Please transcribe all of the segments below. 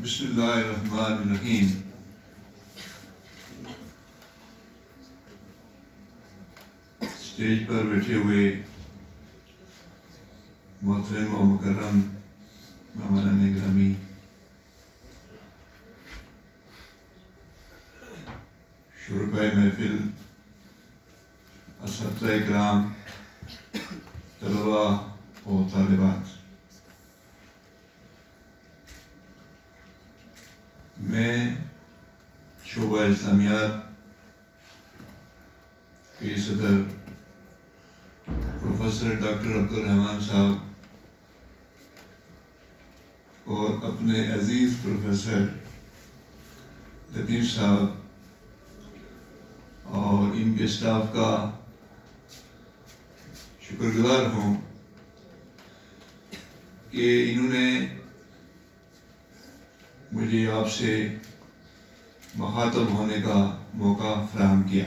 بسم اللہ الرحمن الرحیم۔ اسٹیج پر بیٹھے ہوئے محترم و مکرم مہمانان گرامی، شرکائے محفل، اساتذہ اکرام، طلباء و طالبات، میں شعبہ اسلامیات کے صدر پروفیسر ڈاکٹر عبدالرحمان صاحب اور اپنے عزیز پروفیسر لطیف صاحب اور ان کے اسٹاف کا شکر گزار ہوں کہ انہوں نے مجھے آپ سے مخاطب ہونے کا موقع فراہم کیا،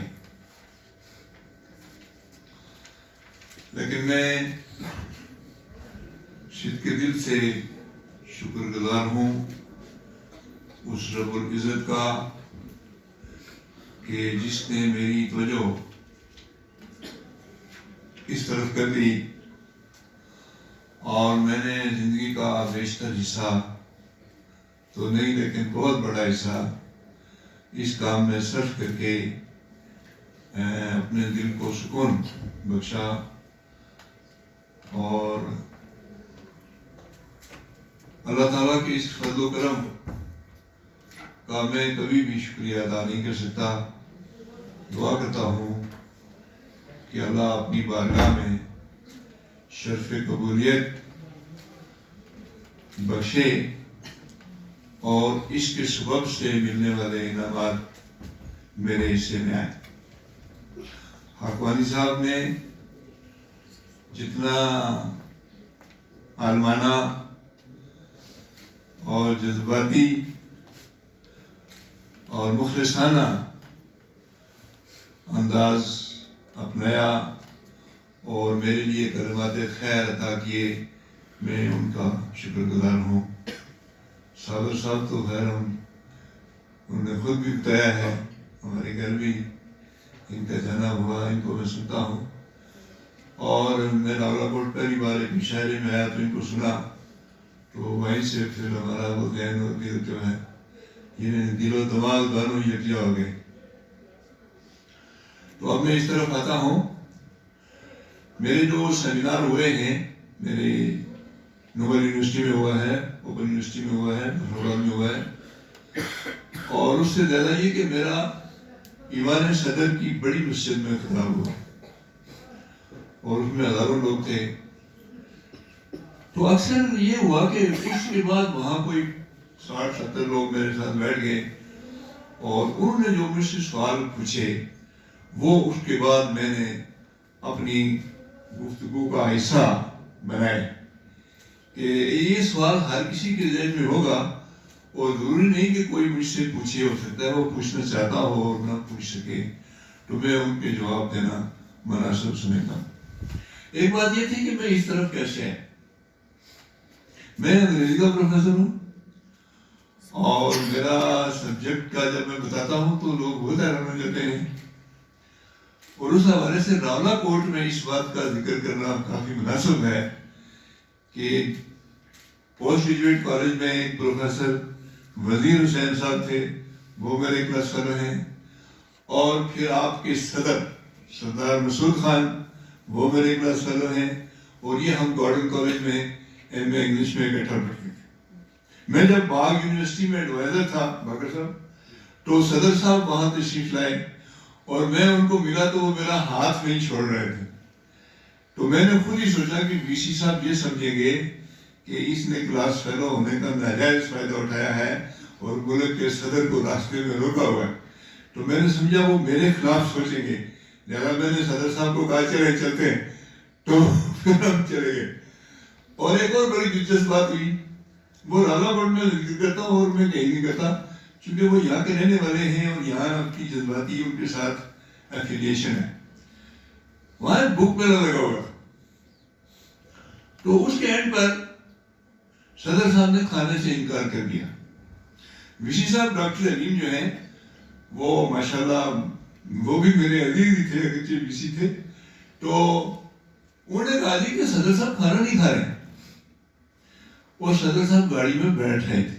لیکن میں صدق کے دل سے شکر گزار ہوں اس رب العزت کا کہ جس نے میری توجہ اس طرف کر دی اور میں نے زندگی کا بیشتر حصہ تو نہیں لیکن بہت بڑا حصہ اس کام میں صرف کر کے اپنے دل کو سکون بخشا، اور اللہ تعالیٰ کے اس فضل و کرم کا میں کبھی بھی شکریہ ادا نہیں کر سکتا۔ دعا کرتا ہوں کہ اللہ اپنی بارگاہ میں شرف قبولیت بخشے اور اس کے سبب سے ملنے والے انعامات میرے حصے میں آئے۔ حقانی صاحب نے جتنا عالمانہ اور جذباتی اور مخلصانہ انداز اپنایا اور میرے لیے کلمات خیر عطا کیے، میں ان کا شکر گزار ہوں۔ صابر صاحب تو خیر انہوں نے خود بھی بتایا ہے، ہمارے گھر بھی ان کا جانا ہوا، ان کو میں سنتا ہوں، اور میں راولہ کوٹ پہلی بار ایک مشاعرے میں آیا تو ان کو سنا تو وہیں سے پھر ہمارا وہ ذہن اور دل جو ہے یہ دل و دماغ دونوں یکجا ہو گئے۔ تو اب میں اس طرف آتا ہوں، میرے جو سیمینار ہوئے ہیں، میرے نوبل یونیورسٹی میں ہوا ہے، اوپن یونیورسٹی میں ہوا ہے، بھروڑا میں ہوا ہے، اور اس سے زیادہ یہ کہ میرا ایوان صدر کی بڑی مسجد میں خطاب ہوا اور اس میں ہزاروں لوگ تھے۔ تو اکثر یہ ہوا کہ اس کے بعد وہاں کوئی 60-70 لوگ میرے ساتھ بیٹھ گئے اور انہوں نے جو مجھ سے سوال پوچھے وہ اس کے بعد میں نے اپنی گفتگو کا حصہ بنائے کہ یہ سوال ہر کسی کے ذہن میں ہوگا اور ضروری نہیں کہ کوئی مجھ سے پوچھے، ہو سکتا ہے وہ پوچھنا چاہتا ہو اور نہ پوچھ سکے، تو میں ان کے جواب دینا مناسب سمجھتا ہوں۔ ایک بات یہ تھی کہ میں اس طرف کیسے ہے، میں انگریزی کا پروفیسر ہوں اور میرا سبجیکٹ کا جب میں بتاتا ہوں تو لوگ بہت حیران ہو جاتے ہیں، اور اس حوالے سے راولہ کوٹ میں اس بات کا ذکر کرنا کافی مناسب ہے کہ پوسٹ گریجویٹ کالج میں ایک پروفیسر وزیر حسین صاحب تھے، وہ میرے کلاس فیلو ہیں، اور پھر آپ کے صدر سردار مسعود خان وہ میرے کلاس فیلو ہیں، اور یہ ہم گارڈن کالج میں ایم اے انگلش میں اکٹھا پڑھتے تھے۔ میں جب باغ یونیورسٹی میں ایڈوائزر تھا باقر صاحب، تو صدر صاحب وہاں تشریف لائے اور میں ان کو ملا تو وہ میرا ہاتھ نہیں چھوڑ رہے تھے، تو میں نے خود ہی سوچا کہ وی سی صاحب یہ سمجھیں گے کہ اس نے کلاس فیلو ہونے کا ناجائز فائدہ اٹھایا ہے اور ملک کے صدر کو راستے میں روکا ہوا ہے، تو میں نے سمجھا وہ میرے خلاف سوچیں گے، لہذا میں نے صدر صاحب کو کہا چلے چلتے ہیں، تو پھر ہم چلے گئے۔ اور ایک اور بڑی دلچسپ بات ہوئی، وہ راولہ کوٹ میں ذکر کرتا ہوں اور میں کہیں نہیں کرتا چونکہ وہ یہاں کے رہنے والے ہیں اور یہاں کی جذباتی ان کے ساتھ ایفیلیشن ہے۔ وہاں ایک بک میلہ لگا ہوا، تو اس کے اینڈ پر صدر صاحب نے کھانے سے انکار کر دیا، وشی صاحب ڈاکٹر علیم جو ہیں وہ ماشاءاللہ وہ بھی میرے عزیز ہی تھے، اگرچہ وشی تھے. تو انہوں نے کہا جی کہ صدر صاحب کھانا نہیں کھا رہے ہیں، اور صدر صاحب گاڑی میں بیٹھ رہے تھے.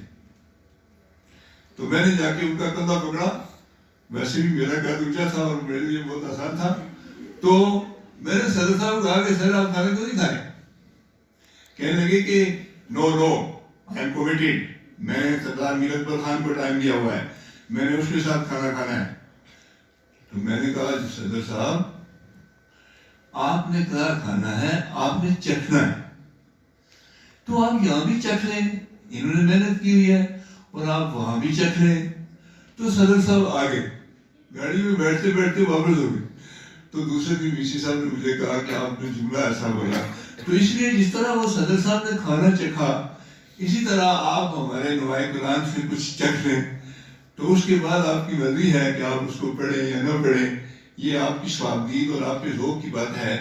تو میں نے جا کے ان کا کندھا پکڑا، ویسے بھی میرا قد اونچا تھا اور میرے لیے بہت آسان تھا. تو میں نے صدر صاحب کو کہا کہ سر آپ کھانے کو نہیں کھا رہے؟ کہنے لگے کہ نو آئی ایم کمیٹیڈ، میں نے سردار میرت اکبر خان کو ٹائم دیا ہوا ہے، میں نے اس کے ساتھ کھانا کھانا ہے. تو میں نے کہا صدر صاحب آپ نے کہا کھانا ہے، آپ نے چکھنا ہے، تو آپ یہاں بھی چکھ لیں، انہوں نے محنت کی ہوئی ہے اور آپ وہاں بھی چکھ لیں. تو صدر صاحب آگے گاڑی میں بیٹھتے بیٹھتے واپس ہو گئے. تو دوسرے دن وی سی صاحب نے مجھے کہا کہ آپ نے جملہ ایسا بولا. تو اس لیے جس طرح وہ صدر صاحب نے کھانا چکھا، اسی طرح آپ ہمارے نوائے قرآن سے کچھ چکھ لیں، تو اس کے بعد آپ کی مرضی ہے کہ آپ اس کو پڑھیں یا نہ پڑھیں. یہ آپ کی صوابدید اور آپ کے ذوق کی بات ہے،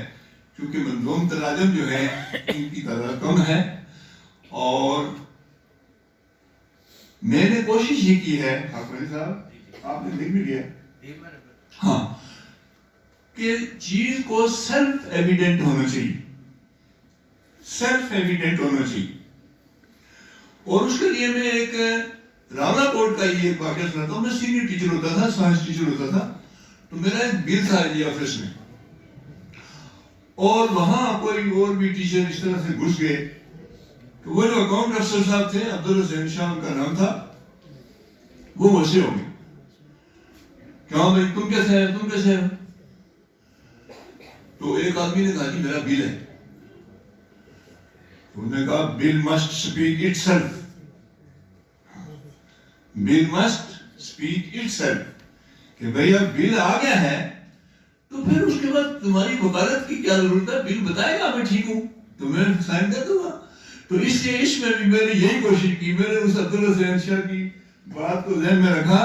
کیونکہ منظوم تراجم جو ہے ان کی تعداد کم ہے. اور میں نے کوشش یہ کی ہے، صاحب آپ نے لکھ بھی لیا ہاں، کہ چیز کو سیلف ایویڈنٹ ہونا چاہیے، سیلف ایویڈنٹ ہونا چاہیے. اور اس کے لیے میں ایک راولا کوٹ کا یہ واقعہ سناتا ہوں. میں سینئر ٹیچر ہوتا تھا، سائنس ٹیچر ہوتا تھا. تو میرا ایک بل تھا جی آفس میں، اور وہاں کوئی اور بھی ٹیچر اس طرح سے گھس گئے. تو وہ جو اکاؤنٹ افسر صاحب تھے، عبدالحسین شاہ ان کا نام تھا، وہ ویسے ہو گئے. کیا بھائی تم کیسے ہے، تم کیسے ہے؟ تو ایک آدمی نے کہا کہ میرا بل ہے. انہوں نے کہا bill must speak itself, bill must speak itself, کہ بھئی اب بل آ گیا ہے تو پھر اس کے بعد تمہاری وکالت کی کیا ضرورت ہے؟ بل بتائے گا میں ٹھیک ہوں تو میں سائن کر دوں گا. تو اس لیے اس میں بھی میں نے یہی کوشش کی، میں نے اس عبدالحسین شاہ کی بات کو ذہن میں رکھا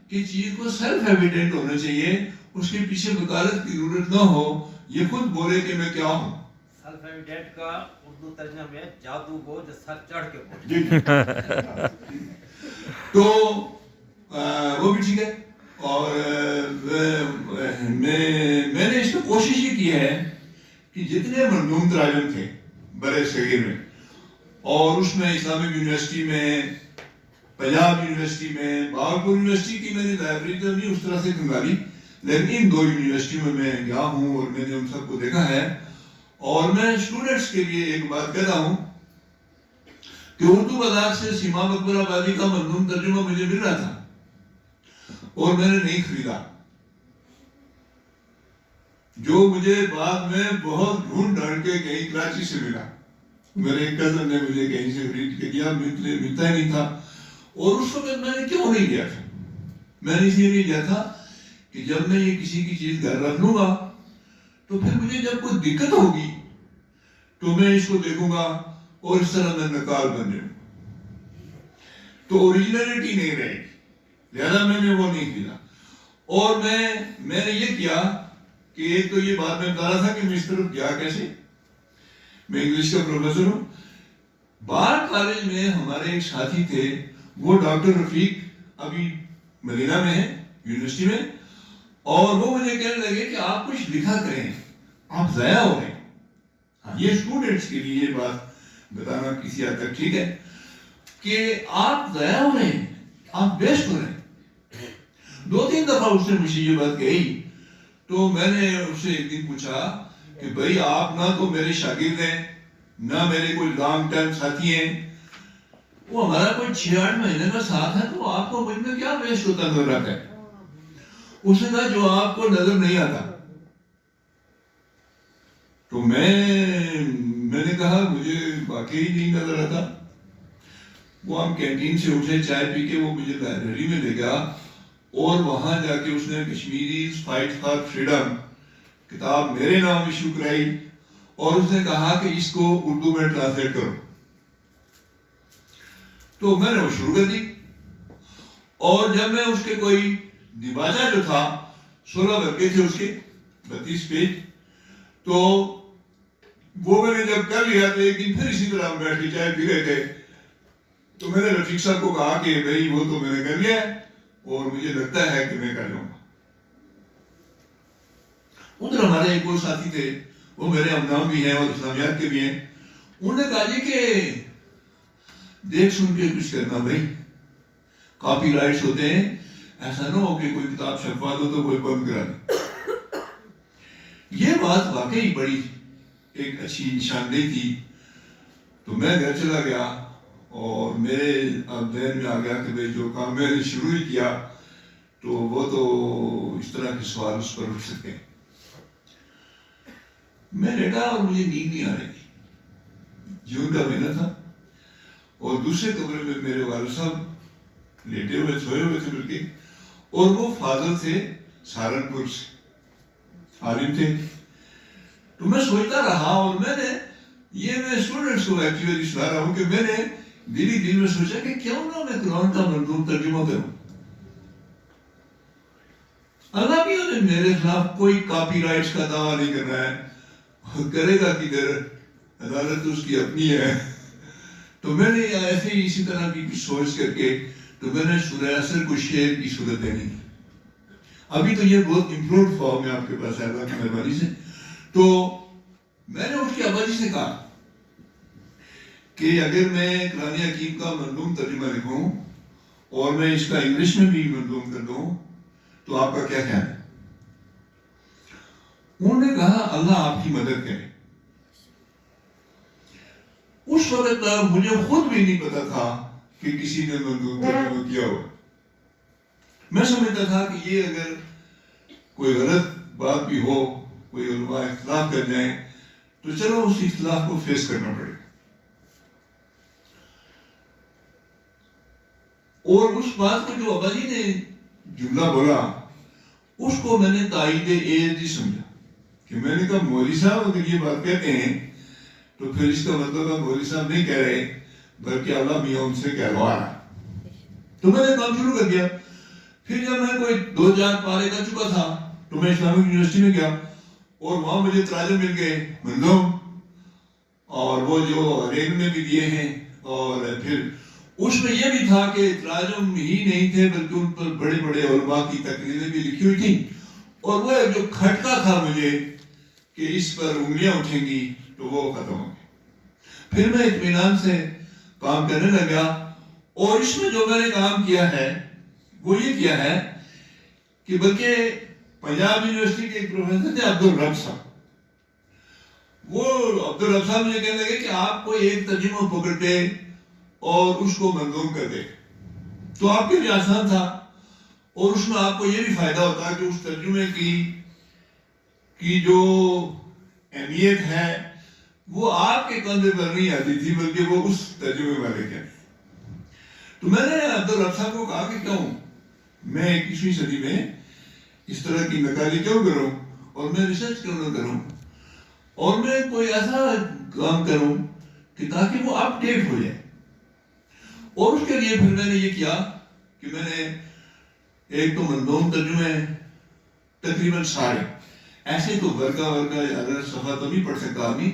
کہ چیز کو سیلف ایویڈنٹ ہونا چاہیے، اس کے پیچھے وکالت کی ضرورت نہ ہو، یہ خود بولے کہ میں کیا ہوں. سیلف ایویڈنٹ کا اردو ترجمہ میں جادو گو جو سر چڑھ کے بولے. تو وہ بھی ٹھیک ہے. اور میں نے اس میں کوشش یہ کی ہے کہ جتنے منظوم تراجم تھے برے صغیر میں، اور اس میں اسلامک یونیورسٹی میں، پنجاب یونیورسٹی میں، بہاولپور یونیورسٹی کی میں نے لائبریری تو نہیں اس طرح سے کھنگالی، لیکن ان دو یونیورسٹیوں میں گیا ہوں اور میں نے ان سب کو دیکھا ہے. اور میں اسٹوڈنٹس کے لیے ایک بات کہتا ہوں کہ اردو بازار سے سیما اکبر آبادی کا منظوم ترجمہ مجھے مل رہا تھا اور میں نے نہیں خریدا، جو مجھے بعد میں بہت ڈھونڈ ڈھانڈ کے کہیں کراچی سے ملا. میرے ایک کزن نے مجھے کہیں سے خرید کے دیا، ملتا ہی نہیں تھا. اور اس وقت میں نے کیوں نہیں لیا تھا؟ میں نے اس لیے نہیں لیا تھا کہ جب میں یہ کسی کی چیز گھر رکھ لوں گا تو پھر مجھے جب کوئی دقت ہوگی تو میں اس کو دیکھوں گا اور اس طرح میں نقال بن جاؤں، تو اوریجنلٹی نہیں رہے گی، لہذا میں نے وہ نہیں کیا. اور میں نے یہ کیا کہ ایک تو یہ بات میں بتا رہا تھا کہ میں اس طرف گیا کیسے. میں انگلش کا پروفیسر ہوں. بار کالج میں ہمارے ایک ساتھی تھے، وہ ڈاکٹر رفیق، ابھی مدینہ میں ہے یونیورسٹی میں، اور وہ مجھے کہنے لگے کہ آپ کچھ لکھا کریں، آپ ضائع ہو گئے. یہ اسٹوڈنٹس کے لیے یہ بات بتانا کسی حد تک ٹھیک ہے کہ آپ ضائع ہو رہے ہیں، آپ ویسٹ ہو رہے ہیں. 2-3 دفعہ اس نے مجھے یہ بات کہی. تو میں نے اس سے ایک دن پوچھا کہ بھائی آپ نہ تو میرے شاگرد ہیں، نہ میرے کوئی لانگ ٹائم ساتھی ہیں، وہ ہمارا کوئی 6-8 مہینے کا ساتھ ہے، تو آپ کو مجھ میں کیا ویسٹ ہوتا نظر آتا ہے؟ اس نے کہا جو آپ کو نظر نہیں آتا. تو میں نے کہا مجھے واقعی نہیں نظر آتا. وہ ہم کینٹین سے اٹھے چائے پی کے، وہ مجھے لائبریری میں لے گیا اور وہاں جا کے اس نے کشمیری فائٹ فار فریڈم کتاب میرے نام ایشو کرائی اور اس نے کہا کہ اس کو اردو میں ٹرانسلیٹ کرو. تو میں نے وہ شروع کر دی. اور جب میں اس کے کوئی دیباچہ جو تھا 16 ورقے تھے اس کے 32 پیج، تو وہ میں نے جب کر لیا تو ایک دن پھر اسی طرح ہم بیٹھ کے چائے پی رہے تھے. تو میں نے رفیق صاحب کو کہا کہ بھائی وہ تو میں نے کر لیا ہے اور مجھے لگتا ہے کہ میں کر لوں گا. ادھر ہمارے ایک اور ساتھی تھے, وہ میرے ہمنام بھی ہیں اور اسلامیات کے بھی ہیں. انہوں نے کہا جی کہ دیکھ سن کے کچھ کرنا بھائی, کاپی رائٹس ہوتے ہیں, ایسا نہ ہو کہ کوئی کتاب چھپوا دو تو کوئی بند کرا دے. یہ بات واقعی بڑی ایک اچھی نشاندہی تھی. تو میں گھر چلا گیا اور میرے ذہن میں آ گیا کہ بھائی جو کام میں نے شروع ہی کیا تو وہ تو اس طرح کے سوال اس پر اٹھ سکتے ہیں. میں لیٹا اور مجھے نیند نہیں آ رہی تھی, جون کا مہینہ تھا, اور دوسرے کمرے میں میرے والد صاحب لیٹے ہوئے سوئے ہوئے تھے بلکہ, اور وہ فاضل تھے سہارنپور سے, عالم تھے. تو میں سوچتا رہا اور میں اسٹوڈنٹس کو ایکچولی سنا رہا ہوں کہ میں نے دل میں سوچا کہ کیوں نہ میں قرآن کا منظوم ترجمہ کروں. اللہ بھی نے میرے خلاف کوئی کاپی رائٹس کا دعویٰ نہیں کرنا ہے, کرے گا کدھر, عدالت اس کی اپنی ہے. تو میں نے ایسے ہی اسی طرح کی کچھ سوچ کر کے تو میں نے سورہ عصر کو شعر کی صورت دینی. ابھی تو یہ بہت امپرووڈ فارم ہے آپ کے پاس اللہ کی مہربانی سے. تو میں نے اس کے ابا جی سے کہا کہ اگر میں قرآن حکیم کا منظوم ترجمہ لکھوں اور میں اس کا انگلش میں بھی منظوم کر دوں تو آپ کا کیا خیال ہے؟ انہوں نے کہا اللہ آپ کی مدد کرے. اس وقت مجھے خود بھی نہیں پتا تھا کہ کسی نے منظوم ترجمہ کیا ہو. میں سمجھتا تھا کہ یہ اگر کوئی غلط بات بھی ہو, کوئی علماء اختلاف کر جائیں تو چلو اس اختلاف کو فیس کرنا پڑے. اور اس بات کو جو ابا جی نے جملہ بولا اس کو میں نے تائید ایجادی سمجھا کہ میں نے کہا مولوی صاحب اگر یہ بات کہتے ہیں تو پھر اس کا مطلب ہے مولوی صاحب نہیں کہہ رہے بلکہ اللہ میاں ان سے کہلوا رہا. تو میں نے کام شروع کر دیا. پھر جب میں کوئی 2-4 پارے کر چکا تھا تو میں اسلامک یونیورسٹی میں گیا اور وہاں مجھے تراجم مل گئے منظوم, اور وہ جو ریل میں بھی دیے ہیں. اور پھر اس میں یہ بھی تھا کہ تراجم ہی نہیں تھے بلکہ ان پر بڑے بڑے علماء کی تقریریں بھی لکھی ہوئی تھیں. اور وہ جو کھٹکا تھا مجھے کہ اس پر انگلیاں اٹھیں گی تو وہ ختم ہو گیا. پھر میں اطمینان سے کام کرنے لگا. اور اس میں جو میں نے کام کیا ہے وہ یہ کیا ہے کہ بلکہ پنجاب یونیورسٹی کے ایک پروفیسر تھے عبدالرب صاحب, وہ عبدالرب صاحب مجھے کہنے لگے کہ آپ کو ایک ترجمہ پکڑ کے اور اس کو منظوم کر دے تو آپ کے لیے آسان تھا, اور اس میں آپ کو یہ بھی فائدہ ہوتا کہ اس ترجمے کی جو اہمیت ہے وہ آپ کے کندھے پر نہیں آتی تھی بلکہ وہ اس ترجمے والے کے. تو میں نے عبدالرب صاحب کو کہا کہ کیوں میں 21ویں صدی میں اس طرح کی نقالی کیوں کروں, اور میں ریسرچ کیوں نہ کروں, اور میں کوئی ایسا کام کروں کہ تاکہ وہ اپ ڈیٹ ہو جائے. اور اس کے لیے پھر میں نے یہ کیا کہ میں نے ایک تو منظوم ترجمے تقریباً سارے, ایسے تو ورگا یا صفحہ تو نہیں پڑھ سکتا آدمی,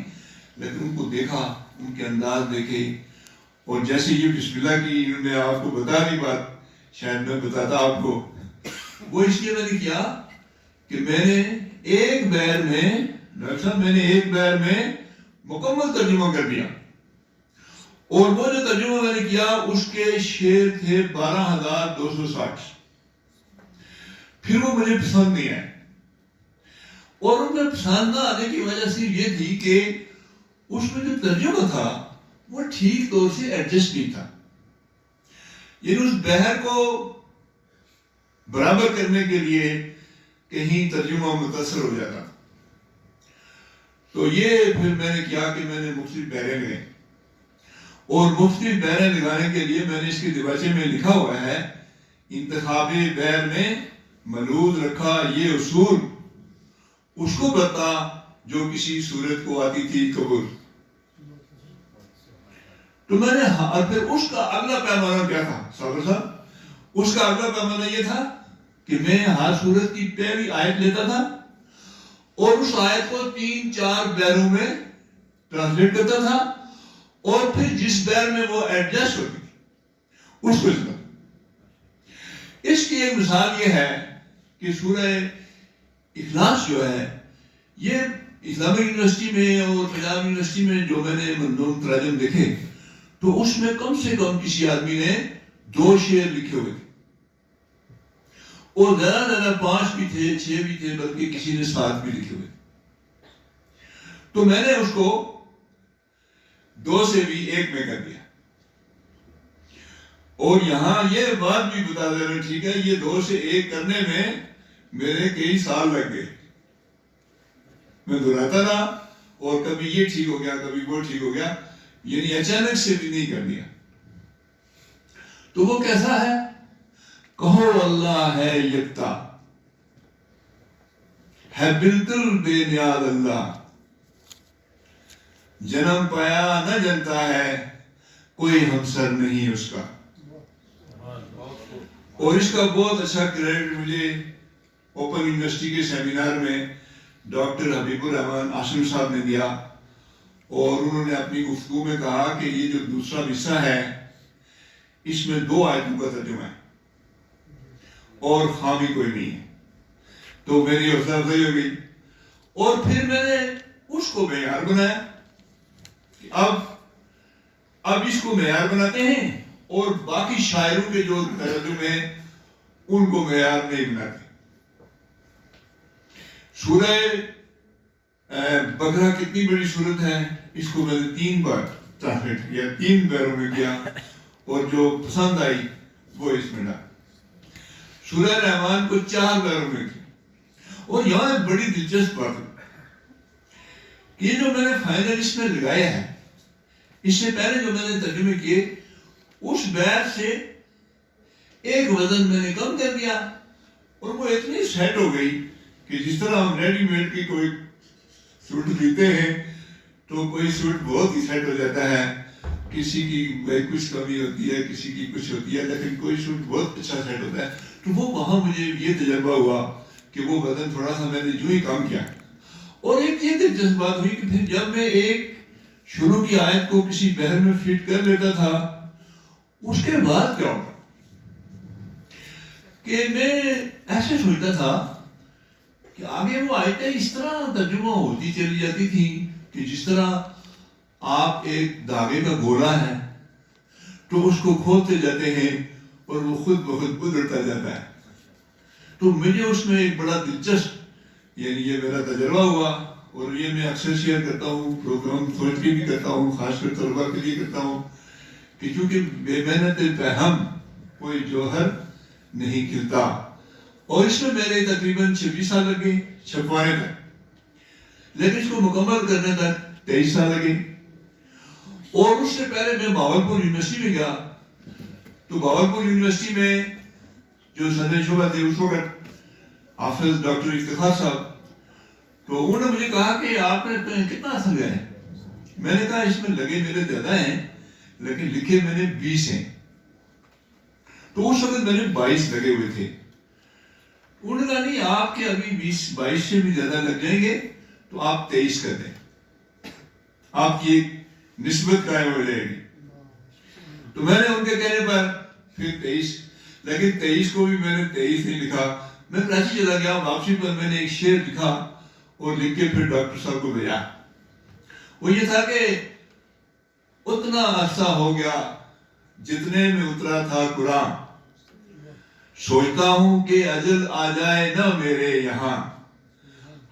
لیکن ان کو دیکھا, ان کے انداز دیکھے, اور جیسے یہ بسم اللہ کی انہوں نے آپ کو بتا دی بات, شاید میں بتاتا آپ کو, وہ اس لیے میں نے کیا کہ میں نے ایک بیر میں, ڈاکٹر صاحب میں نے ایک بیر میں مکمل ترجمہ کر دیا. اور وہ جو ترجمہ میں نے کیا اس کے شعر تھے 12,260. پھر وہ مجھے پسند نہیں آئے, اور ان میں پسند نہ آنے کی وجہ صرف یہ تھی کہ اس میں جو ترجمہ تھا وہ ٹھیک طور سے ایڈجسٹ نہیں تھا. یعنی اس بحر کو برابر کرنے کے لیے کہیں ترجمہ متاثر ہو جاتا. تو یہ پھر میں نے کیا کہ میں نے مختلف بحریں لگائیں, اور مختلف بحریں لگانے کے لیے میں نے اس کے دیباچے میں لکھا ہوا ہے انتخاب بحر میں ملحوظ رکھا یہ اصول, اس کو بتا جو کسی صورت کو آتی تھی قبول. تو میں نے اور پھر اس کا اگلا پیمانہ کیا تھا صابر صاحب, اس کا اگلا پیمانہ یہ تھا کہ میں ہر صورت کی پہلی آیت لیتا تھا اور اس آیت کو 3-4 بحروں میں ٹرانسلیٹ کرتا تھا, اور پھر جس بحر میں وہ ایڈجسٹ ہوتی تھی اس کو اتنا. اس کی ایک مثال یہ ہے کہ سورہ اخلاص جو ہے یہ اسلامک یونیورسٹی میں اور پنجاب یونیورسٹی میں جو میں نے منظوم تراجم دیکھے تو اس میں کم سے کم کسی آدمی نے 2 شعر لکھے ہوئے تھے اور زیادہ زیادہ 5 بھی تھے 6 بھی تھے بلکہ کسی نے 7 بھی لکھے ہوئے. تو میں نے اس کو 2 سے بھی 1 میں کر دیا. اور یہاں یہ بات بھی بتا دینا ٹھیک ہے یہ 2 سے 1 کرنے میں میرے کئی سال لگ گئے. میں دہراتا رہا اور کبھی یہ ٹھیک ہو گیا کبھی وہ ٹھیک ہو گیا یعنی اچانک سے بھی نہیں کر دیا. تو وہ کیسا ہے؟ کہو اللہ ہے یکتا ہے بالکل بے نیاز اللہ جنم پایا نہ جنتا ہے کوئی ہمسر نہیں اس کا. اور اس کا بہت اچھا کریڈٹ مجھے اوپن یونیورسٹی کے سیمینار میں ڈاکٹر حبیب الرحمان عاصم صاحب نے دیا اور انہوں نے اپنی گفتگو میں کہا کہ یہ جو دوسرا حصہ ہے اس میں 2 آیتوں کا ترجمہ ہے اور خامی کوئی نہیں ہے. تو میری حوصلہ افزائی ہو گئی اور پھر میں نے اس کو معیار بنایا کہ اب اس کو معیار بناتے ہیں اور باقی شاعروں کے جو ترجمے ہیں ان کو معیار نہیں بناتے. سورہ بقرہ کتنی بڑی سورت ہے اس کو میں نے 3 بار ٹرانسلیٹ کیا 3 پیروں میں کیا اور جو پسند آئی وہ اس میں ڈالا. سورہ رحمان کو 4 پیروں میں کیا. اور یہاں ایک بڑی دلچسپ بات ہے کہ یہ جو میں نے فائنل اس میں لگایا ہے اس سے پہلے جو میں نے ترجمے کیے اس بیر سے ایک وزن میں نے کم کر دیا اور وہ اتنی سیٹ ہو گئی کہ جس طرح ہم ریڈی میڈ کی کوئی سوٹ خریدتے ہیں تو کوئی سوٹ بہت ہی سیٹ ہو جاتا ہے کسی کی کچھ کمی ہوتی ہے کسی کی کچھ ہوتی ہے لیکن کوئی سوٹ بہت اچھا سیٹ ہوتا ہے. تو وہ وہاں مجھے یہ تجربہ ہوا کہ وہ وزن تھوڑا سا میں نے جو ہی کام کیا. اور ایک یہ دلچسپ بات ہوئی کہ پھر جب میں ایک شروع کی آیت کو کسی بحر میں فٹ کر لیتا تھا اس کے بعد کیا ہوتا کہ میں ایسے سوچتا تھا کہ آگے وہ آیتیں اس طرح ترجمہ ہوتی چلی جاتی تھی کہ جس طرح آپ ایک دھاگے کا گولا ہے تو اس کو کھولتے جاتے ہیں اور وہ خود بخود ادھرتا جاتا ہے. تو مجھے اس میں ایک بڑا دلچسپ یعنی یہ میرا تجربہ ہوا اور یہ میں اکثر شیئر کرتا ہوں پروگرام سوچ کے بھی کرتا ہوں خاص کر طلبا کے لیے کرتا ہوں کہ چونکہ بے محنت پہم کوئی جوہر نہیں کھلتا. اور اس میں میرے تقریباً 26 سال لگے چھپوانے تک لیکن اس کو مکمل کرنے تک 23 سال لگے. اور اس سے پہلے میں بہاولپور یونیورسٹی میں گیا تو بہاولپور یونیورسٹی میں جو صدر شعبہ تھے اس وقت حافظ ڈاکٹر افتخار صاحب تو انہوں نے مجھے کہا کہ آپ نے کتنا اصل لگائے. میں نے کہا اس میں لگے میرے زیادہ ہیں لیکن لکھے میں نے 20 ہیں. تو اس وقت میں نے 22 لگے ہوئے تھے. انہوں نے کہا نہیں آپ کے ابھی 20-22 سے بھی زیادہ لگ جائیں گے تو آپ 23 کر دیں آپ کی ایک نسبت قائم ہو جائے گی. تو میں نے ان کے کہنے پر پھر 23 لیکن 23 کو بھی میں نے 23 نہیں لکھا. میں کراچی چلا گیا واپسی پر میں نے ایک شعر لکھا اور لکھ کے پھر ڈاکٹر صاحب کو بھیجا. وہ یہ تھا کہ اتنا عرصہ ہو گیا جتنے میں اترا تھا قرآن سوچتا ہوں کہ اجل آ جائے نہ میرے یہاں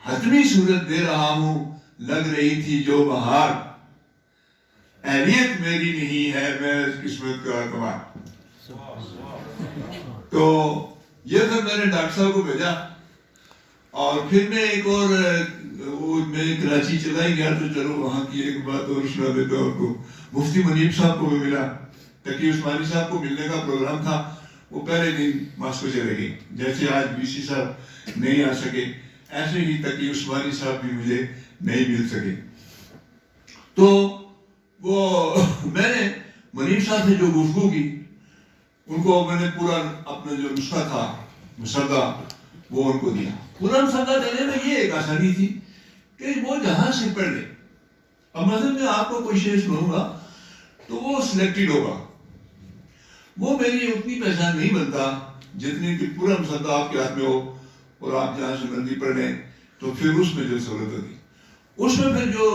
حتمی صورت دے رہا ہوں لگ رہی تھی جو بہار اہلیت میری نہیں ہے میں اس قسمت کا کمار. تو یہ پھر میں نے ڈاکٹر صاحب کو بھیجا اور پھر میں ایک اور میں کراچی چلا ہی گیا تو چلو وہاں کی ایک بات اور سنا دیتا ہوں کو. مفتی منیب صاحب کو بھی ملا تقی عثمانی صاحب کو ملنے کا پروگرام تھا وہ پہلے دن ماسکو چلے گئے. جیسے آج BC صاحب نہیں آ سکے ایسے ہی تقی عثمانی صاحب بھی مجھے نہیں مل سکے. تو وہ میں نے منیب صاحب سے جو گفتگو کی ان کو میں نے پورا اپنا جو نسخہ تھا مسودہ وہ ان کو دیا. پورا مسودہ دینے میں یہ ایک آسانی تھی کہ وہ جہاں سے پڑھ لے. اب مثلا میں آپ کو کوئی شعر سناؤں گا تو وہ سلیکٹڈ ہوگا وہ میری اتنی پہچان نہیں بنتا جتنی کہ پورا مسودہ آپ کے ہاتھ میں ہو اور آپ جہاں سے مرضی پڑھ لیں تو پھر اس میں جو سہولت ہوتی. اس میں پھر جو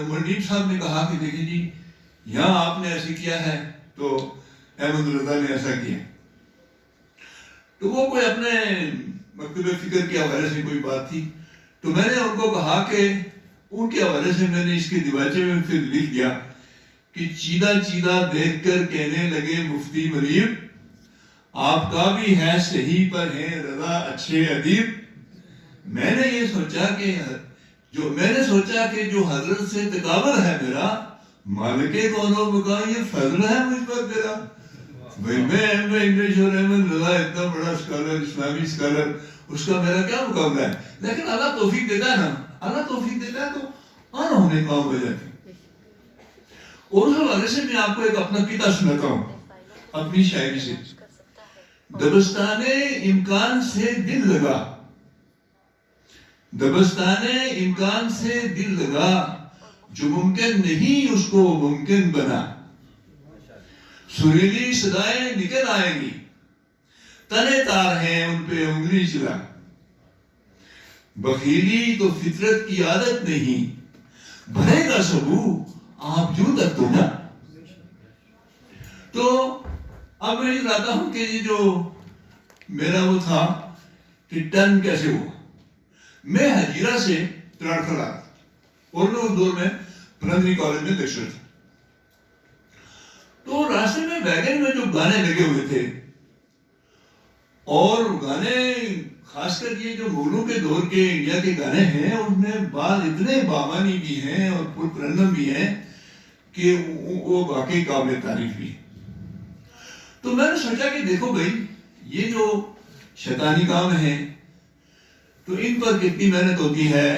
منڈیپ صاحب نے کہا کہ دیکھیں جی یہاں آپ نے ایسے کیا ہے تو احمد رضا نے ایسا کیا, تو وہ کوئی اپنے مکتب فکر کے حوالے سے کوئی بات تھی, تو میں نے ان کو کہا کہ ان کے حوالے سے میں نے اس کے دیواچے میں پھر لکھ دیا کہ چیدہ چیدہ دیکھ کر کہنے لگے مفتی مریب آپ کا بھی ہے صحیح پر ہے رضا اچھے ادیب. میں نے یہ سوچا کہ جو حضرت سے تقابل ہے میرا مالک کون و بقا یہ فضل ہے مجھ پر تیرا. بھئی میں انگلش اور احمد رضا اتنا بڑا اسکالر اسلامی اسکالر اس کا میرا کیا مقابلہ ہے, لیکن اللہ توفیق دیتا ہے نا, اللہ توفیق دیتا ہے تو آنا ہونے کام ہو جاتی. اور اس حوالے سے میں آپ کو ایک اپنا قطعہ سناتا ہوں اپنی شاعری سے. دبستان امکان سے دل لگا, دبستان امکان سے دل لگا, جو ممکن نہیں اس کو ممکن بنا. سریلی صدائیں نکل آئیں گی, تنے تار ہیں ان پہ انگلی چلا. بخیلی تو فطرت کی عادت نہیں, بھرے گا سبو آپ جو تک تو نا. تو اب میں یہ چاہتا ہوں کہ یہ جو میرا وہ تھا کہ ٹن کیسے ہوا. میں حجیرہ سے تراڑکھل آیا اور میں اس دور میں پرندری کالج میں لیکچرر تھا. تو راستے میں ویگن میں جو گانے لگے ہوئے تھے, اور گانے خاص کر یہ جو مغلوں کے دور کے انڈیا کے گانے ہیں ان میں بعض اتنے بامانی بھی ہیں اور پرترنم بھی ہیں کہ وہ واقعی قابل تعریف بھی. تو میں نے سوچا کہ دیکھو بھائی یہ جو شیطانی کام ہیں تو ان پر کتنی محنت ہوتی ہے,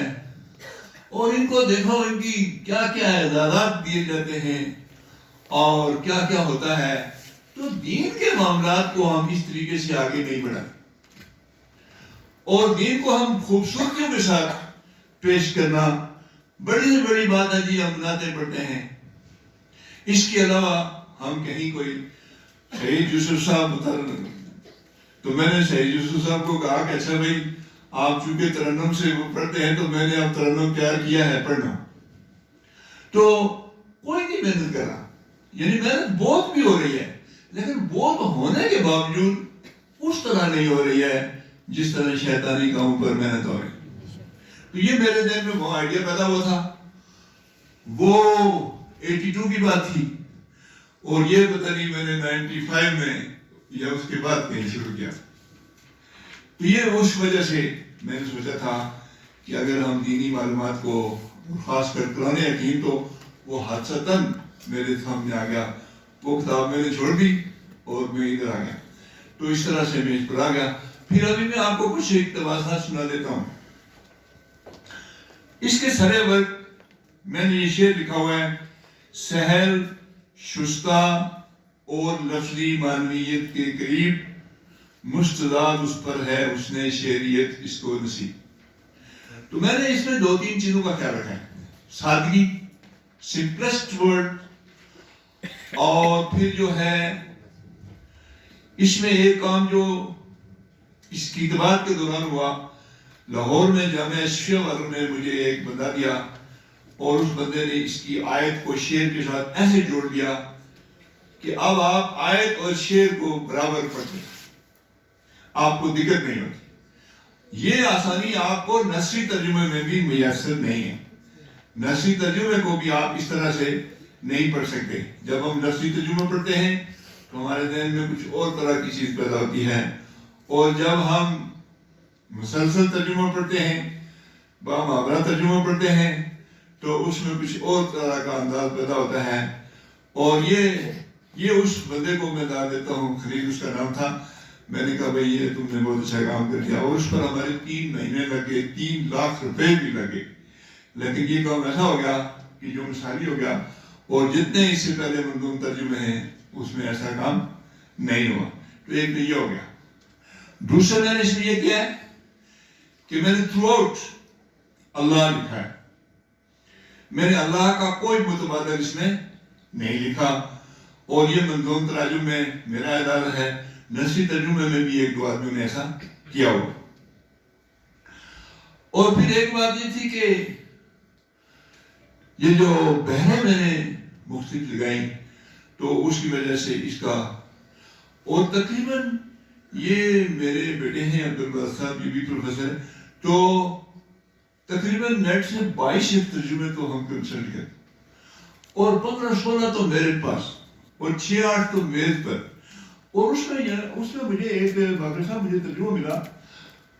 اور ان کو دیکھو ان کی کیا کیا اعزازات دیے جاتے ہیں اور کیا کیا ہوتا ہے. تو دین کے معاملات کو ہم اس طریقے سے آگے نہیں بڑھاتے, اور دین کو ہم خوبصورتیوں کے ساتھ پیش کرنا بڑی سے بڑی بات ہے جی. ہم نعتیں پڑھتے ہیں, اس کے علاوہ ہم کہیں کوئی شہید یوسف صاحب تو میں نے شہید یوسف صاحب کو کہا کہ اچھا بھائی آپ چونکہ ترنم سے وہ پڑھتے ہیں تو میں نے اب ترنم تیار کیا ہے پڑھنا. تو کوئی نہیں محنت کر رہا, یعنی محنت بہت بھی ہو رہی ہے لیکن بہت ہونے کے باوجود اس طرح نہیں ہو رہی ہے جس طرح شیطانی کاموں پر محنت ہو رہی. تو یہ میرے ذہن میں وہ آئیڈیا پیدا ہوا تھا, وہ 82 کی بات تھی, اور یہ پتہ نہیں میں نے 95 میں یا اس کے بعد کہیں شروع کیا. تو یہ اس وجہ سے میں نے سوچا تھا کہ اگر ہم دینی معلومات کو خاص کر قرآن حکیم تو وہ حادثتاً میرے سامنے آ گیا, وہ کتاب میں نے چھوڑ دی اور میں ادھر آ گیا. تو اس طرح سے میں اس پر آ گیا. پھر ابھی میں آپ کو کچھ اقتباسات سنا دیتا ہوں. اس کے سرے وقت میں نے یہ شعر لکھا ہوا ہے, سہل شستہ اور لفظی معنویت کے قریب مستداد اس پر ہے اس نے شعریت اس کو نصیب. تو میں نے اس میں 2-3 چیزوں کا خیال رکھا ہے, سادگی, سمپلسٹ ورڈ, اور پھر جو ہے اس میں ایک کام جو اس کی کتابت کے دوران ہوا, لاہور میں جامعہ اشفیہ والوں نے مجھے ایک بندہ دیا اور اس بندے نے اس کی آیت کو شعر کے ساتھ ایسے جوڑ دیا کہ اب آپ آیت اور شعر کو برابر پڑھتے ہیں, آپ کو دقت نہیں ہوتی. یہ آسانی آپ کو نثری ترجمے میں بھی میسر نہیں ہے. نثری ترجمے کو بھی آپ اس طرح سے نہیں پڑھ سکتے. جب ہم نثری ترجمہ پڑھتے ہیں تو ہمارے ذہن میں کچھ اور طرح کی چیز پیدا ہوتی ہے, اور جب ہم مسلسل ترجمہ پڑھتے ہیں, بامحاورہ ترجمہ پڑھتے ہیں تو اس میں کچھ اور طرح کا انداز پیدا ہوتا ہے. اور یہ اس بندے کو میں دعوت دیتا ہوں, خلیل اس کا نام تھا. میں نے کہا بھئی یہ تم نے بہت اچھا کام کر دیا, اور اس پر ہمارے 3 مہینے لگے, 3 لاکھ روپے بھی لگے, لیکن یہ کام ایسا ہو گیا کہ جو مثالی ہو گیا, اور جتنے اس سے پہلے منظوم ترجمے ہیں اس میں ایسا کام نہیں ہوا. تو ایک تو یہ ہو گیا. دوسرا میں نے اس لیے کیا ہے کہ میں نے تھرو آؤٹ اللہ لکھا ہے, میں نے اللہ کا کوئی متبادل اس میں نہیں لکھا, اور یہ منظوم تراجم میں میرا اعلان ہے، نثری ترجمے میں بھی ایک دو آدمیوں نے ایسا کیا ہوا. اور پھر ایک بات یہ تھی کہ یہ جو بہنیں میں نے مختلف لگائیں تو اس کی وجہ سے اس کا، اور تقریباً یہ میرے بیٹے ہیں عبدالباسط صاحب، یہ بھی پروفیسر ہیں، تو تقریباً نیٹ سے 22 ترجمے تو ہم کنسلٹ کرتے، اور 15-16 تو میرے پاس، اور 6-8 تو میز پر. اور اس میں مجھے ایک باقر صاحب مجھے ترجمہ ملا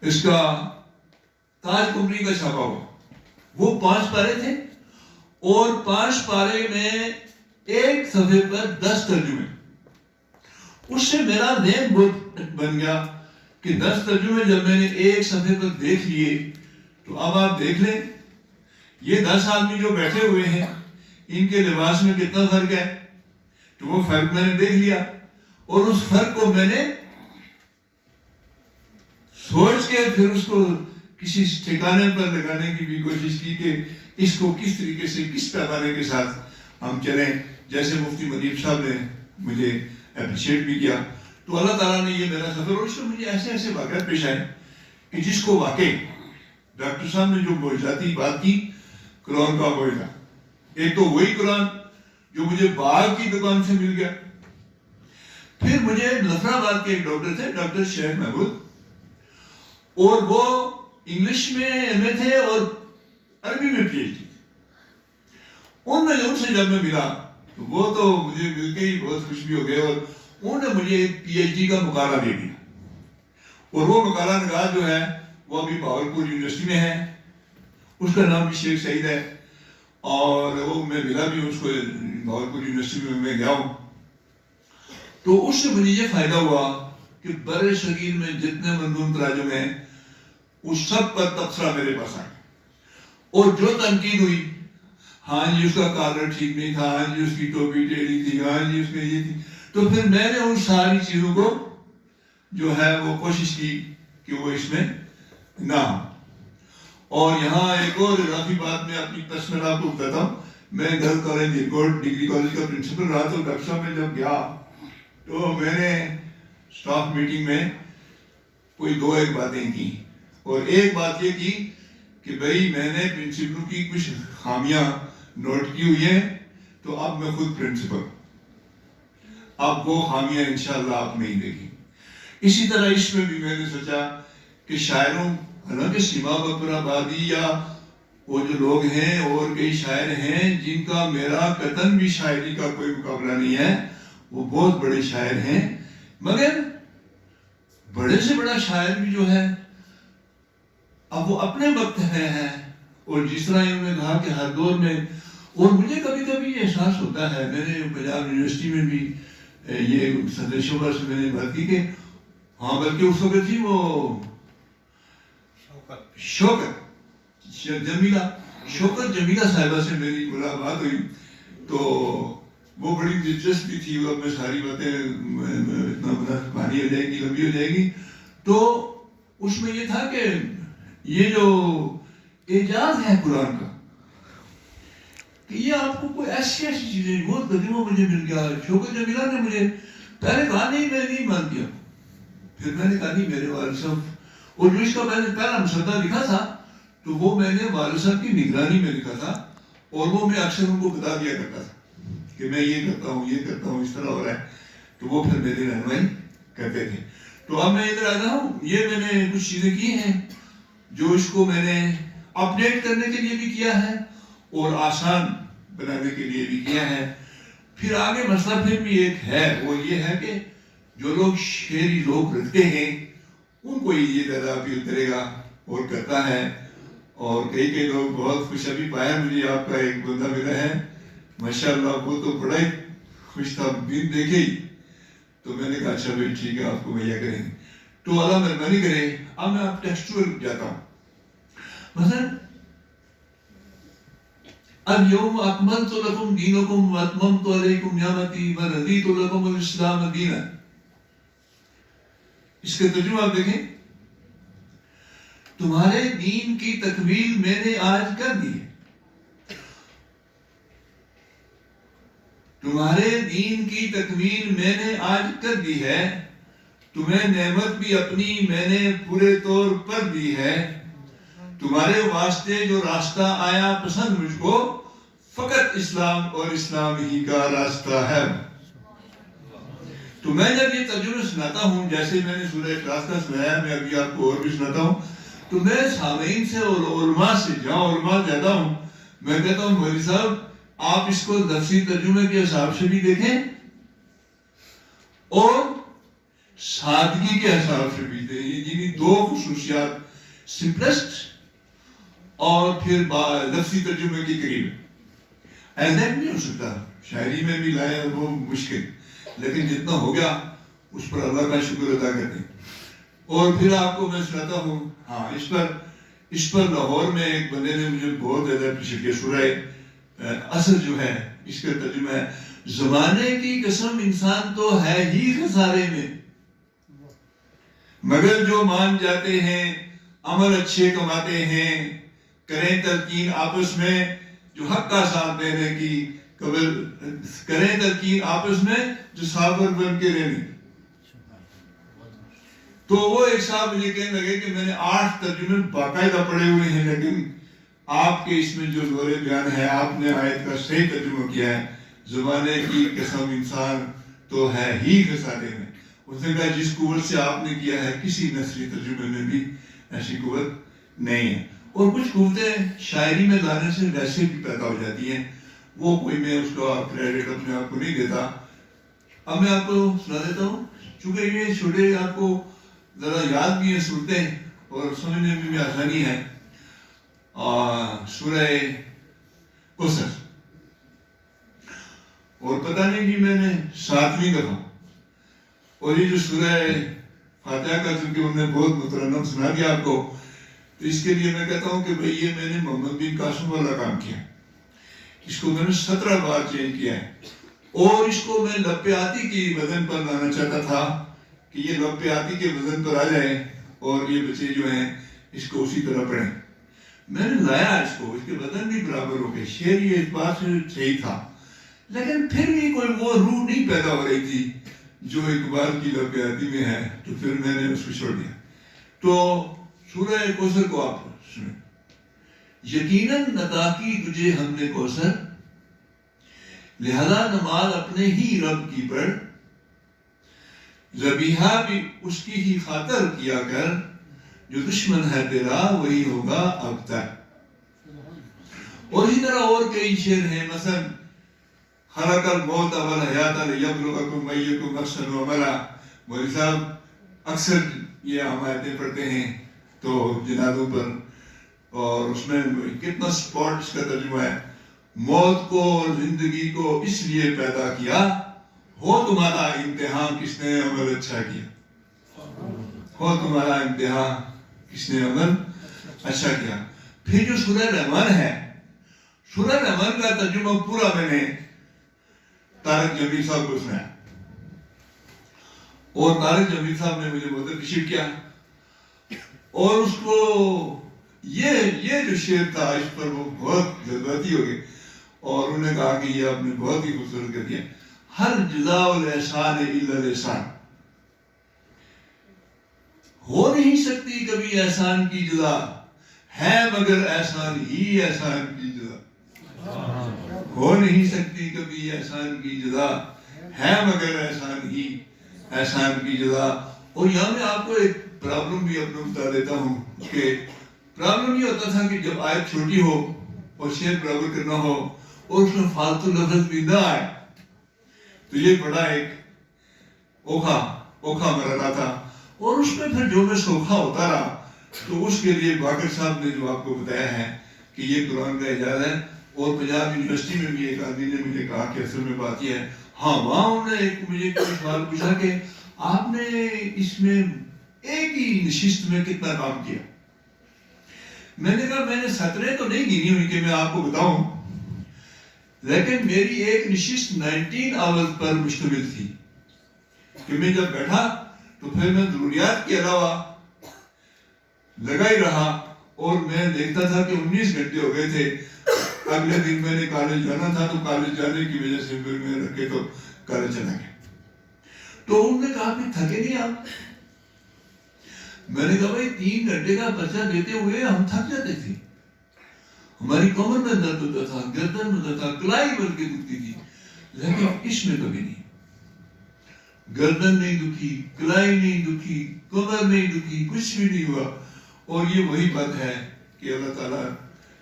اس کا، تاج کمپنی کا چھاپا ہوا، وہ 5 پارے تھے، اور 5 پارے میں ایک صفحے پر 10 ترجمے. اس سے میرا ذہن بہت بن گیا کہ 10 ترجمے جب میں نے ایک صفحے پر دیکھ لیے تو اب آپ دیکھ لیں یہ 10 آدمی جو بیٹھے ہوئے ہیں ان کے لباس میں کتنا فرق ہے. تو وہ فرق میں نے دیکھ لیا، اور اس فرق کو میں نے سوچ کے پھر اس کو کسی ٹھکانے پر لگانے کی بھی کوشش کی کہ اس کو کس طریقے سے، کس پیمانے کے ساتھ ہم چلیں. جیسے مفتی مدیب صاحب نے مجھے اپریشیٹ بھی کیا. تو اللہ تعالیٰ نے یہ میرا سفر، اور اس میں مجھے ایسے ایسے واقعات پیش آئے کہ جس کو واقعی ڈاکٹر صاحب نے جو معجزاتی بات کی، قرآن کا معجزہ. ایک تو وہی قرآن جو مجھے باغ کی دکان سے مل گیا. پھر مجھے نصر آباد کے ایک ڈاکٹر تھے، ڈاکٹر شیخ محمود، اور وہ انگلش میں ایم اے تھے اور عربی میں پی ایچ ڈی. ان سے جب میں ملا تو وہ تو مجھے مل کے ہی بہت خوش بھی ہو گئے، اور انہوں نے مجھے پی ایچ ڈی کا مقالہ دے دیا. اور وہ مقالہ نگار جو ہے وہ ابھی بھاگلپور یونیورسٹی میں ہے، اس کا نام بھی شیخ سعید ہے، اور وہ میں ملا بھی اس کو بھاگلپور یونیورسٹی میں گیا ہوں. تو اس سے مجھے یہ فائدہ ہوا کہ بر صغیر میں جتنے منظوم تراجم ہیں اس سب پر تبصرہ میرے پاس آیا. اور جو تنقید ہوئی، ہاں جی اس کا کالر ٹھیک نہیں تھا، ہاں جی اس کی ٹوپی ٹیڑھی تھی، ہاں جی اس میں یہ تھی، تو پھر میں نے ان ساری چیزوں کو جو ہے وہ کوشش کی کہ وہ اس میں نہ ہو. اور یہاں ایک اور اضافی بات میں اپنی پرسنل آپ کو بتاتا ہوں. میں گرل کالج ڈگری کالج کا پرنسپل رہا. تو ڈاکٹر صاحب میں جب گیا تو میں نے اسٹاف میٹنگ میں کوئی 2-1 باتیں کی، اور ایک بات یہ کی کہ بھئی میں نے پرنسپلوں کی کچھ خامیاں نوٹ کی ہوئی ہیں، تو اب میں خود پرنسپل، اب وہ خامیاں انشاءاللہ آپ نہیں دیکھیں. اسی طرح اس میں بھی میں نے سوچا کہ شاعروں، حالانکہ سیما بکر آبادی یا وہ جو لوگ ہیں اور کئی شاعر ہیں جن کا میرا قطعاً بھی شاعری کا کوئی مقابلہ نہیں ہے، وہ بہت بڑے شاعر ہیں، مگر بڑے سے بڑا شاعر بھی جو ہے اب وہ اپنے وقت ہے. اور جس طرح انہوں نے کہا کہ ہر دور میں، اور مجھے کبھی کبھی یہ احساس ہوتا ہے، میں نے پنجاب یونیورسٹی میں بھی یہ صدر شعبہ سے میں نے بات کی کہ ہاں، بلکہ اس وقت تھی وہ شوکت جمیلہ صاحبہ سے میری ملاقات ہوئی. تو وہ بڑی دلچسپ بھی تھی. اب میں ساری باتیں اتنا بڑا بھاری ہو جائے گی، لمبی ہو جائے گی. تو اس میں یہ تھا کہ یہ جو اعجاز ہے قرآن کا کہ یہ آپ کو کوئی ایسی چیزیں بہت قدیموں مجھے مل گیا. شوکت جمیلہ نے مجھے پہلے کہا نہیں، میں نہیں مانتی ہوں. پھر میں نے کہا نہیں، میرے والد صاحب، اور جو اس کا میں نے پہلا مسودہ لکھا تھا تو وہ میں نے والد صاحب کی نگرانی میں لکھا تھا، اور وہ میں اکثر ان کو بتا دیا کرتا تھا کہ میں یہ کرتا ہوں، یہ کرتا ہوں، اس طرح ہو رہا ہے. تو وہ پھر میری رہنمائی کرتے تھے. تو اب میں ادھر آ رہا ہوں. یہ میں نے کچھ چیزیں کی ہیں جو اس کو میں نے اپڈیٹ کرنے کے لیے بھی کیا ہے اور آسان بنانے کے لیے بھی کیا ہے. پھر آگے مسئلہ پھر بھی ایک ہے، وہ یہ ہے کہ جو لوگ شعری لوگ رکھتے ہیں ان کو یہ زیادہ اپیل کرے گا اور کرتا ہے. اور کئی لوگ بہت خوش ابھی پایا. مجھے آپ کا ایک بندہ ملا ہے ماشاءاللہ، وہ تو بڑا ہی خوش تھا دن دیکھے ہی. تو میں نے کہا اچھا بھائی ٹھیک ہے، آپ کو مہیا کریں گے. تو اللہ مہربانی کرے. اب میں آپ ٹیکسچوئل جاتا ہوں. مثلا اليوم اکملت لکم دینکم واتممت علیکم نعمتی ورضیت لکم الاسلام دینا. اس کا ترجمہ آپ دیکھیں، تمہارے دین کی تکمیل میں نے آج کر دی ہے. تمہارے دین کی تکمیل میں نے آج کر دی ہے، تمہیں نعمت بھی اپنی میں نے پورے طور پر دی ہے، تمہارے واسطے جو راستہ آیا پسند مجھ کو، فقط اسلام اور اسلام ہی کا راستہ ہے۔ تو میں جب یہ ترجمہ سناتا ہوں، جیسے میں نے سورہ اخلاص کا سنایا، میں ابھی آپ کو اور بھی سناتا ہوں، تو میں سامعین سے اور علماء سے، جہاں علماء زیادہ ہوں، میں کہتا ہوں مولوی صاحب آپ اس کو لفظی ترجمے کے حساب سے بھی دیکھیں اور سادگی کے حساب سے بھی دیکھیں، یعنی دو خصوصیات، سمپلسٹ اور پھر لفظی ترجمے کی قریب۔ ایگزیکٹ نہیں ہو سکتا، شاعری میں بھی لائے وہ مشکل، لیکن جتنا ہو گیا اس پر اللہ کا شکر ادا کرتے ہیں۔ اور پھر آپ کو میں سناتا ہوں، ہاں اس پر لاہور میں ایک بندے نے مجھے بہت زیادہ اپریشیٹ کیا، سورہ اصل جو ہے اس کا ترجمہ ہے، زمانے کی قسم انسان تو ہے ہی خسارے میں، مگر جو مان جاتے ہیں عمل اچھے کماتے ہیں، کریں تلقین آپس میں جو حق کا ساتھ دینے کی کریں تلقین آپس میں جو صابر بن کے رہنے۔ تو وہ ایک صاحب مجھے کہنے لگے کہ میں نے 8 ترجمے باقاعدہ پڑھے ہوئے ہیں، لیکن آپ کے اس میں جو زور بیان ہے، آپ نے آیت کا صحیح ترجمہ کیا ہے، زمانے کی قسم انسان تو ہے ہی خسارے میں۔ اس نے کہا جس قوت سے آپ نے کیا ہے کسی نثری ترجمے میں بھی ایسی قوت نہیں ہے۔ اور کچھ قوتیں شاعری میں لانے سے ویسے بھی پیدا ہو جاتی ہیں، وہ کوئی میں اس کا کریڈٹ اپنے آپ کو نہیں دیتا۔ اب میں آپ کو سنا دیتا ہوں، چونکہ یہ چھوٹے آپ کو ذرا یاد بھی ہیں صورتیں اور سمجھنے میں بھی آسانی ہے۔ سورہ کوثر، اور پتہ نہیں جی میں نے 7ویں دفعہ، اور یہ جو سورہ فاتحہ کا چونکہ انہوں نے بہت مترنم سنا دیا آپ کو، تو اس کے لیے میں کہتا ہوں کہ بھئی یہ میں نے محمد بن قاسم والا کام کیا، اس کو میں نے 17 بار چینج کیا ہے، اور اس کو میں لب آتی کی وزن پر لانا چاہتا تھا کہ یہ لب آتی کے وزن پر آ جائے اور یہ بچے جو ہیں اس کو اسی طرح پڑھیں۔ میں نے لایا اس کو، اس کے وزن بھی برابر ہو گئے، شعر یہ اس بات سے صحیح تھا، لیکن پھر بھی کوئی وہ روح نہیں پیدا ہو رہی تھی جو اقبال کی لب آتی میں ہے، تو پھر میں نے اس کو چھوڑ دیا۔ تو سورہ کوثر کو آپ سنیں، یقیناً عطا کی تجھے ہم نے کوثر، لہذا نماز اپنے ہی رب کی پڑھ، ذبیحہ بھی اس کی ہی خاطر کیا کر، جو دشمن ہے تیرا وہی ہوگا اب تک۔ اور اسی طرح اور کئی شعر ہیں، مثلا خلق الموت والحیات لیبلوکم ایکم احسن عملا۔ مولوی صاحب اکثر یہ ہم آیتیں پڑھتے ہیں تو جنازوں پر، اور اس میں کتنا سپورٹ اس کا ترجمہ ہے، موت کو اور زندگی کو اس لیے پیدا کیا، ہو تمہارا امتحان کس نے عمل اچھا کیا، ہو تمہارا امتحان کس نے عمل اچھا کیا۔ پھر جو سورہ رحمان ہے، سورہ رحمان کا ترجمہ پورا میں نے طارق جمیل صاحب کو سنایا، اور طارق جمیل صاحب نے مجھے بہت اپریشیٹ کیا، اور اس کو یہ جو شعر تھا اس پر وہ بہت جذباتی ہو گئے، اور انہوں نے کہا کہ یہ آپ نے بہت ہی خوبصورت کر دیا، ہر جزاء الاحسان الا الاحسان، ہو نہیں سکتی کبھی احسان کی جزا، ہے مگر احسان ہی احسان کی جزا، ہو نہیں سکتی کبھی احسان کی جزا، ہے مگر احسان ہی احسان کی جزا۔ اور یہاں میں آپ کو ایک پرابلم بھی اپنا بتا دیتا ہوں کہ پرابلم یہ ہوتا تھا کہ جب آیت چھوٹی ہو اور شعر برابر کرنا ہو اور اس میں فالتو لفظ بھی نہ آئے تو یہ بڑا ایک اوکھا مرحلہ تھا، اور اس میں پھر جو میں سوکھا ہوتا رہا تو اس کے لیے باقر صاحب نے جو آپ کو بتایا ہے کہ یہ قرآن کا اعجاز ہے۔ اور پنجاب یونیورسٹی میں بھی ایک آدمی نے مجھے کہا کہ اصل میں بات یہ ہے، ہاں وہاں انہوں نے مجھے کوئی سوال پوچھا کہ آپ نے اس میں ایک ہی نشست میں کتنا کام کیا۔ میں نے کہا میں نے 17 تو نہیں گنی ہوئی کہ میں آپ کو بتاؤں، لیکن میری ایک نشست 19 آورز پر مشتمل تھی کہ میں جب بیٹھا تو پھر میں ضروریات کے علاوہ لگا ہی رہا، اور میں دیکھتا تھا کہ 19 گھنٹے ہو گئے تھے، اگلے دن میں نے کالج جانا تھا تو کالج جانے کی وجہ سے پھر میں رکھے تو کالج چلا گیا. تو انہوں نے کہا کہ تھکے نہیں آپ؟ میں نے کہا بھائی 3 گھنٹے کا پرچہ دیتے ہوئے ہم تھک جاتے تھے. ہماری کمر میں درد ہوتا تھا, گردن میں درد تھا, کلائی بلکہ دکھتی تھی, لیکن اس میں کبھی نہیں. گردن نہیں دکھی, کلائی نہیں دکھی, کمر نہیں دکھی, کچھ بھی نہیں ہوا. اور یہ وہی بات ہے کہ اللہ تعالیٰ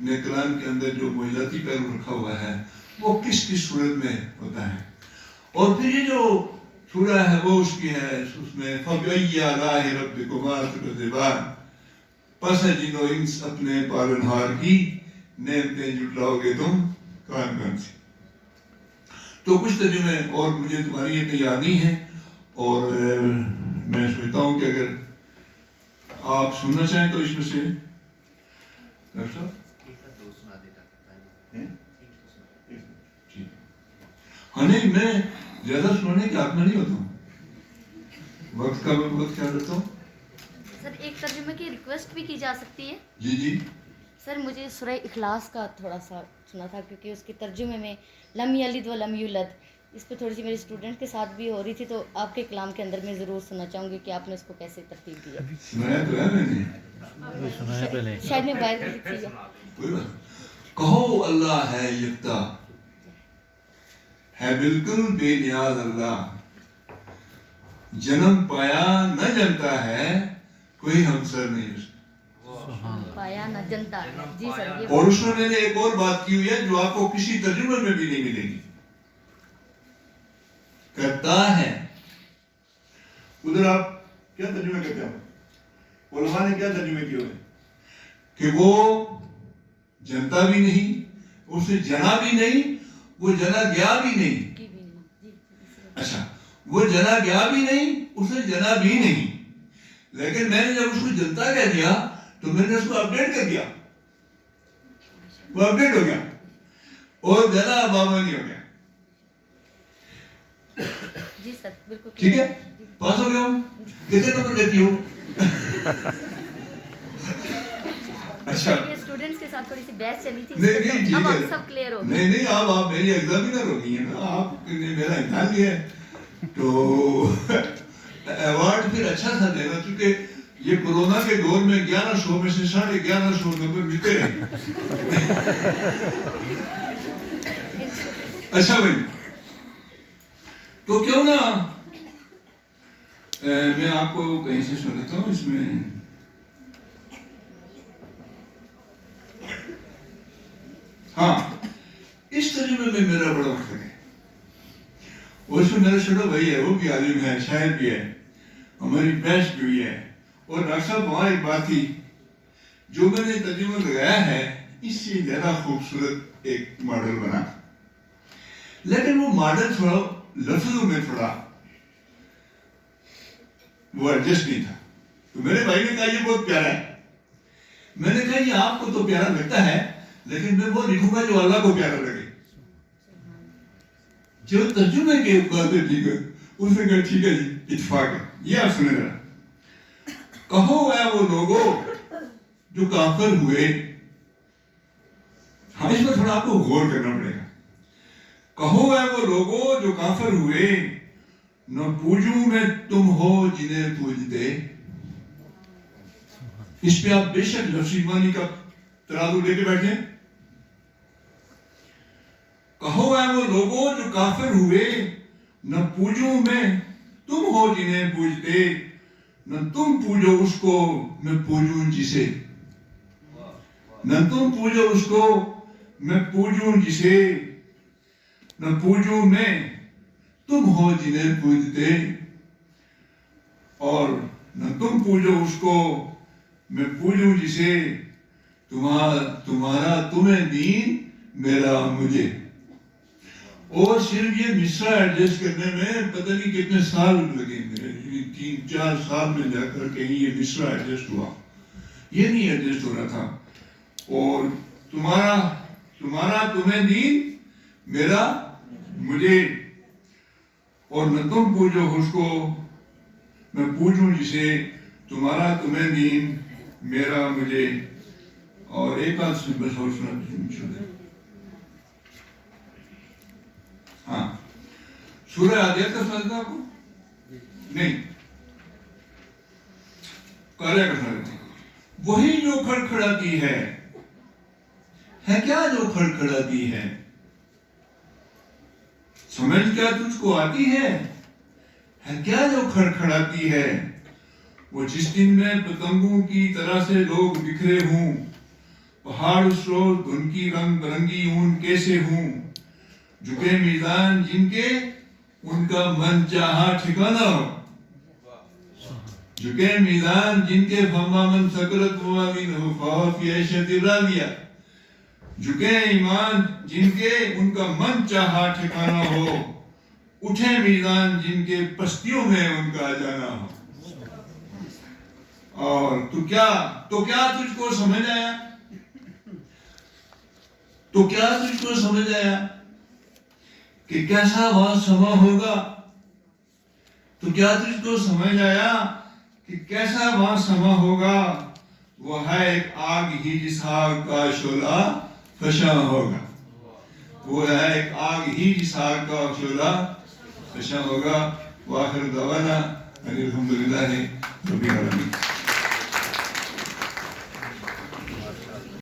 نے کلام کے اندر جو معجزاتی پہلو رکھا ہوا ہے وہ کس کس صورت میں ہوتا ہے. اور پھر یہ جو سورہ ہے وہ اس کی ہے, اس میں فَبِأَيِّ آلَاءِ رَبِّكُمَا تُكَذِّبَانِ, پس ہے جن و انس اپنے پالنہار کی نعمتیں جھٹلاؤ گے تم کون کون سی. تو کچھ ترجمے اور مجھے تمہاری یہ یاد نہیں ہے, اور میں سوچتا ہوں کہ اگر آپ سننا چاہیں تو اس میں سے ڈاکٹر صاحب ہاں نہیں, میں زیادہ سننے کے حق میں نہیں ہوتا ہوں, وقت کا میں بہت خیال رکھتا ہوں. سر ایک ترجمے کی ریکویسٹ بھی کی جا سکتی ہے. جی جی سر مجھے سورہ اخلاص کا تھوڑا سا سنا تھا, کیونکہ اس کے ترجمے میں لم یلد و لم یولد, اس پہ تھوڑی سی میری اسٹوڈنٹ کے ساتھ بھی ہو رہی تھی, تو آپ کے کلام کے اندر میں ضرور سننا چاہوں گی کہ آپ نے اس کو کیسے ترتیب دیا. سنایا تو ہے میں نے, شاید میں باہر لکھی ہے. کوئی بات. کہو اللہ ہے یکتا, ہے بالکل بے نیاز اللہ, جنم پایا نہ جنتا ہے, کوئی ہمسر نہیں اس کا, پایا نہ جنتا ہے. جی سر. اور اس میں نے ایک اور بات کی ہوئی ہے جو آپ کو کسی ترجمے میں بھی نہیں ملے گی. کرتا ہے, ادھر آپ کیا ترجمے کرتے ہیں, علماء نے کیا ترجمے کیے ہوئے کہ وہ جنتا بھی نہیں, اسے جنا بھی نہیں, وہ جنا گیا بھی نہیں. اچھا, وہ جنا گیا بھی نہیں, اسے جنا بھی نہیں, لیکن میں نے جب اس کو جنتا کہہ دیا تو میں نے اس کو اپڈیٹ کر دیا, وہ اپڈیٹ ہو گیا, اور جنا بابا نہیں ہو گیا. جی سر بالکل ٹھیک ہے, پاس ہو گیا ہوں. کتنے نمبر دیتی ہوں؟ اچھا, اسٹوڈنٹس کے ساتھ تھوڑی سی بحث چلی تھی, نہیں ٹھیک اب ہے, آپ سب کلیئر ہو گئے. نہیں نہیں, اب آپ میری ایگزامینر ہو گئی ہیں نا, آپ نے میرا امتحان لیا ہے تو ایوارڈ پھر اچھا سا دینا, کیونکہ یہ کورونا کے دور میں 1100 میں سے 1150 نمبر ملتے رہے. اچھا بھائی, تو کیوں نہ میں آپ کو کہیں سے سناتا ہوں. اس میں ہاں, اس ترجمے میں میرا بڑا فخر ہے, اور اس میں میرا چھوٹا بھائی ہے, وہ بھی عالم ہے, شاعر بھی ہے, ہماری بحث بھی ہوئی ہے. اور ڈاکٹر صاحب وہاں ایک بات تھی, جو میں نے ترجمہ لگایا ہے اس سے زیادہ خوبصورت ایک ماڈل بنا, لیکن وہ ماڈل تھوڑا لفظوں میں تھوڑا وہ ایڈجسٹ نہیں تھا. تو میرے بھائی نے کہا یہ بہت پیارا ہے. میں نے کہا یہ آپ کو تو پیارا لگتا ہے, لیکن میں وہ لکھوں گا جو اللہ کو پیارا لگے. جو ترجمے کے بات ہے ٹھیک ہے, اس نے کہا ٹھیک ہے جی, اتفاق ہے. یہ آپ سنیں ذرا. کہو اے وہ لوگوں جو کافر ہوئے, ہاں اس میں تھوڑا آپ کو غور کرنا پڑے گا. کہو اے وہ لوگوں جو کافر ہوئے, نہ پوجوں میں تم ہو جنہیں پوجتے. اس پہ آپ بے شک لفظی معنی کا ترازو لے کے بیٹھیں. کہو اے وہ لوگوں جو کافر ہوئے, نہ پوجوں میں تم ہو جنہیں پوجتے, نہ تم پوجو اس کو میں پوجوں جسے, نہ تم پوجو اس کو میں پوجوں جسے, نہ پوجوں میں تم ہو جنہیں پوجتے, اور نہ تم پوجو اس کو میں پوجوں جسے, تمہارا تمہیں دین میرا مجھے. اور صرف یہ مصرع ایڈجسٹ کرنے میں پتہ نہیں کتنے سال لگے میرے, 3-4 سال میں جا کر کہیں یہ مصرع ایڈجسٹ ہوا, یہ نہیں ایڈجسٹ ہو رہا تھا. اور تمہارا تمہیں دین میرا مجھے, اور نہ تم پوجو اس کو میں پوجوں جسے, تمہارا تمہیں دین میرا مجھے. اور ایک بات سے بس اور سنا چھوڑے, سورہ عادیات کا سمجھتا آپ کو؟ نہیں قاریہ کا سمجھتا وہی جو کھڑکھڑاتی ہے کیا جو کھڑکھڑاتی ہے؟ سمجھ کیا تجھ کو آتی ہے کیا جو کھڑکھڑاتی ہے؟ وہ جس دن میں پتنگوں کی طرح سے لوگ بکھرے ہوں، پہاڑ اس روز ان کی رنگ برنگی اون کیسے ہوں، جھکے میزان جن کے ان کا من چاہا ٹھکانا ہو، جھکے میزان جن کے فما من سکرت موامین ہو فہو فی عیشت راضیہ، جھکے ایمان جن کے ان کا من چاہا ٹھکانا ہو، اٹھے میزان جن کے پستیوں میں ان کا جانا ہو۔ اور تو کیا تجھ کو سمجھ آیا؟ تو کیا تجھ کو سمجھ آیا کہ کیسا وہاں سما ہوگا؟ تو کیا تجھ کو سمجھ آیا کہ کیسا وہاں سما ہوگا؟ وہ ہے ایک آگ ہی جس آگ کا شعلہ فشاں ہوگا، وہ ہے ایک آگ ہی جس آگ کا شعلہ فشاں ہوگا۔ وآخر دعوانا ان الحمدللہ رب العالمین۔